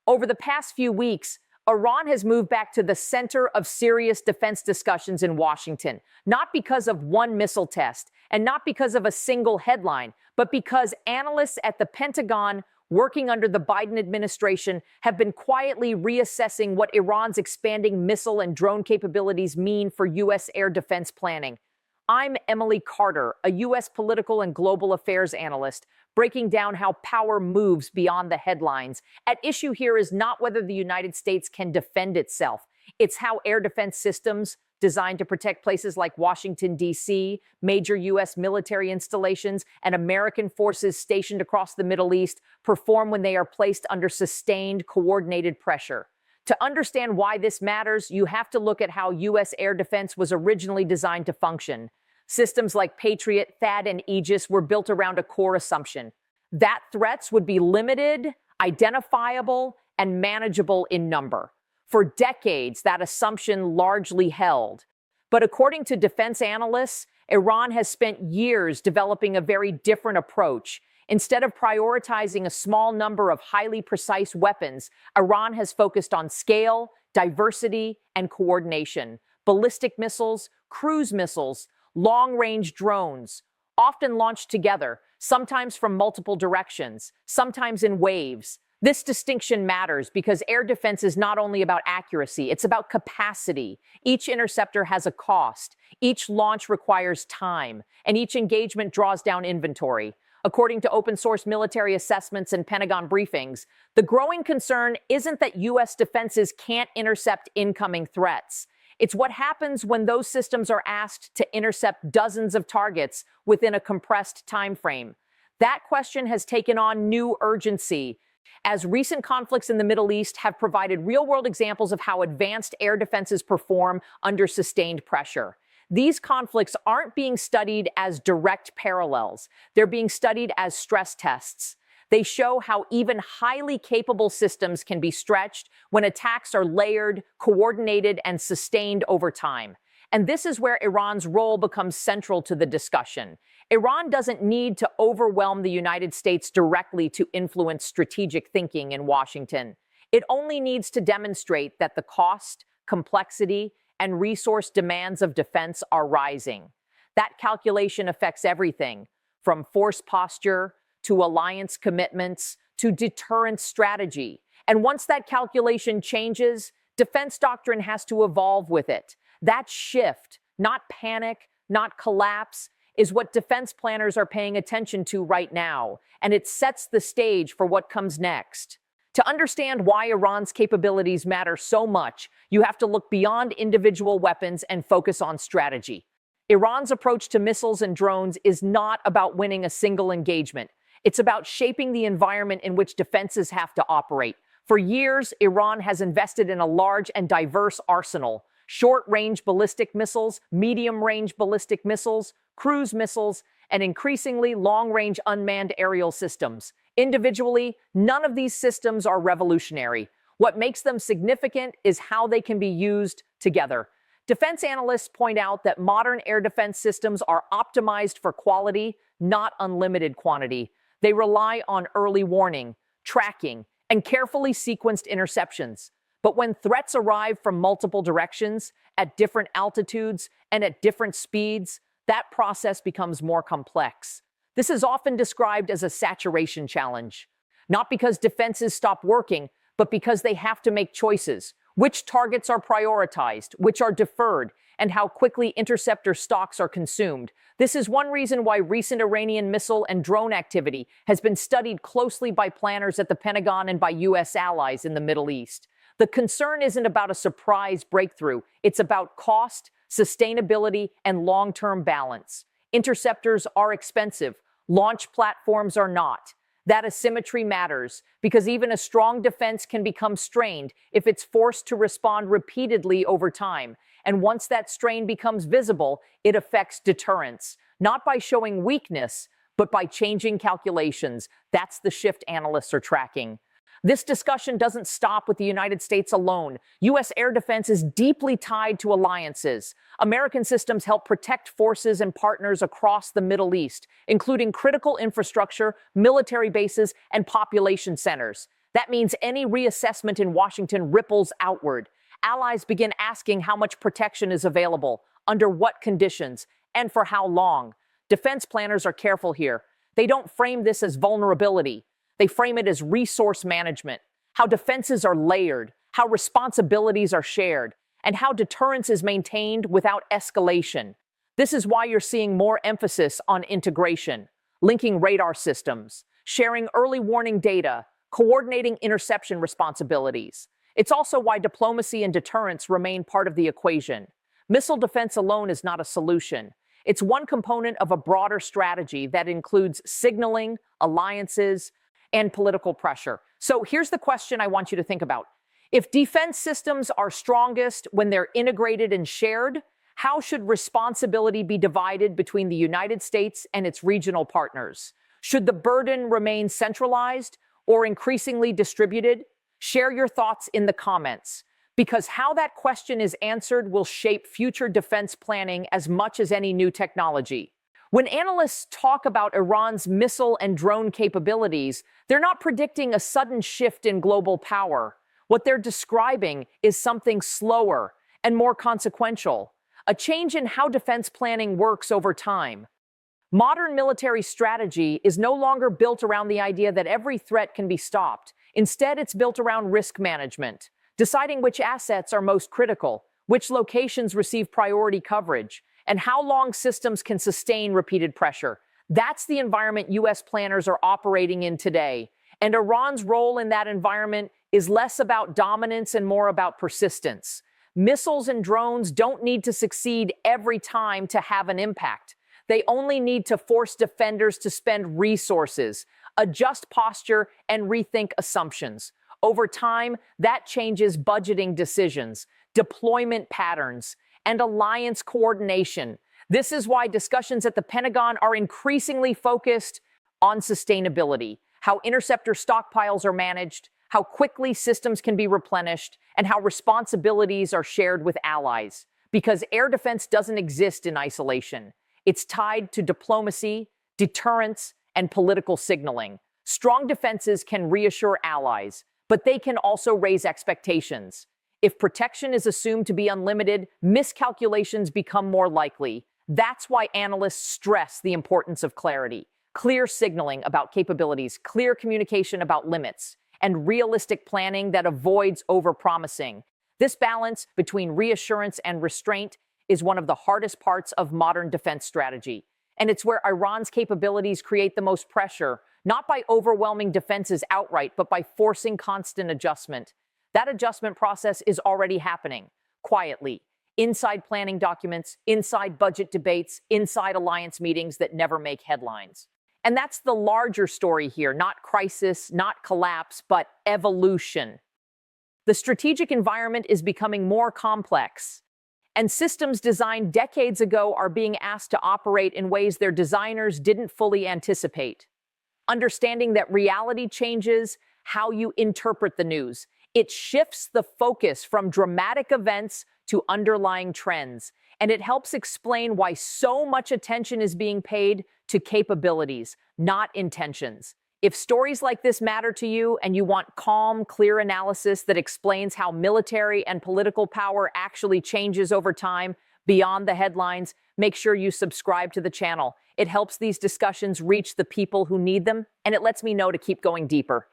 Over the past few weeks, Iran has moved back to the center of serious defense discussions in Washington, not because of one missile test and not because of a single headline, but because analysts at the Pentagon working under the Biden administration have been quietly reassessing what Iran's expanding missile and drone capabilities mean for U.S. air defense planning. I'm Emily Carter, a U.S. political and global affairs analyst, breaking down how power moves beyond the headlines. At issue here is not whether the United States can defend itself. It's how air defense systems designed to protect places like Washington, D.C., major U.S. military installations, and American forces stationed across the Middle East perform when they are placed under sustained, coordinated pressure. To understand why this matters, you have to look at how U.S. air defense was originally designed to function. Systems like Patriot, THAAD, and Aegis were built around a core assumption that threats would be limited, identifiable, and manageable in number. For decades, that assumption largely held. But according to defense analysts, Iran has spent years developing a very different approach. Instead of prioritizing a small number of highly precise weapons, Iran has focused on scale, diversity, and coordination. Ballistic missiles, cruise missiles, long-range drones, often launched together, sometimes from multiple directions, sometimes in waves. This distinction matters because air defense is not only about accuracy, it's about capacity. Each interceptor has a cost, each launch requires time, and each engagement draws down inventory. According to open-source military assessments and Pentagon briefings, the growing concern isn't that U.S. defenses can't intercept incoming threats. It's what happens when those systems are asked to intercept dozens of targets within a compressed time frame. That question has taken on new urgency, as recent conflicts in the Middle East have provided real-world examples of how advanced air defenses perform under sustained pressure. These conflicts aren't being studied as direct parallels. They're being studied as stress tests. They show how even highly capable systems can be stretched when attacks are layered, coordinated, and sustained over time. And this is where Iran's role becomes central to the discussion. Iran doesn't need to overwhelm the United States directly to influence strategic thinking in Washington. It only needs to demonstrate that the cost, complexity, and resource demands of defense are rising. That calculation affects everything, from force posture to alliance commitments to deterrence strategy. And once that calculation changes, defense doctrine has to evolve with it. That shift, not panic, not collapse, is what defense planners are paying attention to right now, and it sets the stage for what comes next. To understand why Iran's capabilities matter so much, you have to look beyond individual weapons and focus on strategy. Iran's approach to missiles and drones is not about winning a single engagement. It's about shaping the environment in which defenses have to operate. For years, Iran has invested in a large and diverse arsenal: short-range ballistic missiles, medium-range ballistic missiles, cruise missiles, and increasingly long-range unmanned aerial systems. Individually, none of these systems are revolutionary. What makes them significant is how they can be used together. Defense analysts point out that modern air defense systems are optimized for quality, not unlimited quantity. They rely on early warning, tracking, and carefully sequenced interceptions. But when threats arrive from multiple directions, at different altitudes, and at different speeds, that process becomes more complex. This is often described as a saturation challenge, not because defenses stop working, but because they have to make choices. Which targets are prioritized, which are deferred, and how quickly interceptor stocks are consumed. This is one reason why recent Iranian missile and drone activity has been studied closely by planners at the Pentagon and by U.S. allies in the Middle East. The concern isn't about a surprise breakthrough. It's about cost, sustainability, and long-term balance. Interceptors are expensive. Launch platforms are not. That asymmetry matters because even a strong defense can become strained if it's forced to respond repeatedly over time. And once that strain becomes visible, it affects deterrence, not by showing weakness, but by changing calculations. That's the shift analysts are tracking. This discussion doesn't stop with the United States alone. U.S. air defense is deeply tied to alliances. American systems help protect forces and partners across the Middle East, including critical infrastructure, military bases, and population centers. That means any reassessment in Washington ripples outward. Allies begin asking how much protection is available, under what conditions, and for how long. Defense planners are careful here. They don't frame this as vulnerability. They frame it as resource management, how defenses are layered, how responsibilities are shared, and how deterrence is maintained without escalation. This is why you're seeing more emphasis on integration, linking radar systems, sharing early warning data, coordinating interception responsibilities. It's also why diplomacy and deterrence remain part of the equation. Missile defense alone is not a solution. It's one component of a broader strategy that includes signaling, alliances, and political pressure. So here's the question I want you to think about. If defense systems are strongest when they're integrated and shared, how should responsibility be divided between the United States and its regional partners? Should the burden remain centralized or increasingly distributed? Share your thoughts in the comments, because how that question is answered will shape future defense planning as much as any new technology. When analysts talk about Iran's missile and drone capabilities, they're not predicting a sudden shift in global power. What they're describing is something slower and more consequential, a change in how defense planning works over time. Modern military strategy is no longer built around the idea that every threat can be stopped. Instead, it's built around risk management, deciding which assets are most critical, which locations receive priority coverage, and how long systems can sustain repeated pressure. That's the environment U.S. planners are operating in today. And Iran's role in that environment is less about dominance and more about persistence. Missiles and drones don't need to succeed every time to have an impact. They only need to force defenders to spend resources, adjust posture, and rethink assumptions. Over time, that changes budgeting decisions, deployment patterns, and alliance coordination. This is why discussions at the Pentagon are increasingly focused on sustainability, how interceptor stockpiles are managed, how quickly systems can be replenished, and how responsibilities are shared with allies. Because air defense doesn't exist in isolation. It's tied to diplomacy, deterrence, and political signaling. Strong defenses can reassure allies, but they can also raise expectations. If protection is assumed to be unlimited, miscalculations become more likely. That's why analysts stress the importance of clarity, clear signaling about capabilities, clear communication about limits, and realistic planning that avoids overpromising. This balance between reassurance and restraint is one of the hardest parts of modern defense strategy. And it's where Iran's capabilities create the most pressure, not by overwhelming defenses outright, but by forcing constant adjustment. That adjustment process is already happening, quietly, inside planning documents, inside budget debates, inside alliance meetings that never make headlines. And that's the larger story here, not crisis, not collapse, but evolution. The strategic environment is becoming more complex, and systems designed decades ago are being asked to operate in ways their designers didn't fully anticipate. Understanding that reality changes how you interpret the news. It shifts the focus from dramatic events to underlying trends, and it helps explain why so much attention is being paid to capabilities, not intentions. If stories like this matter to you and you want calm, clear analysis that explains how military and political power actually changes over time beyond the headlines, make sure you subscribe to the channel. It helps these discussions reach the people who need them, and it lets me know to keep going deeper.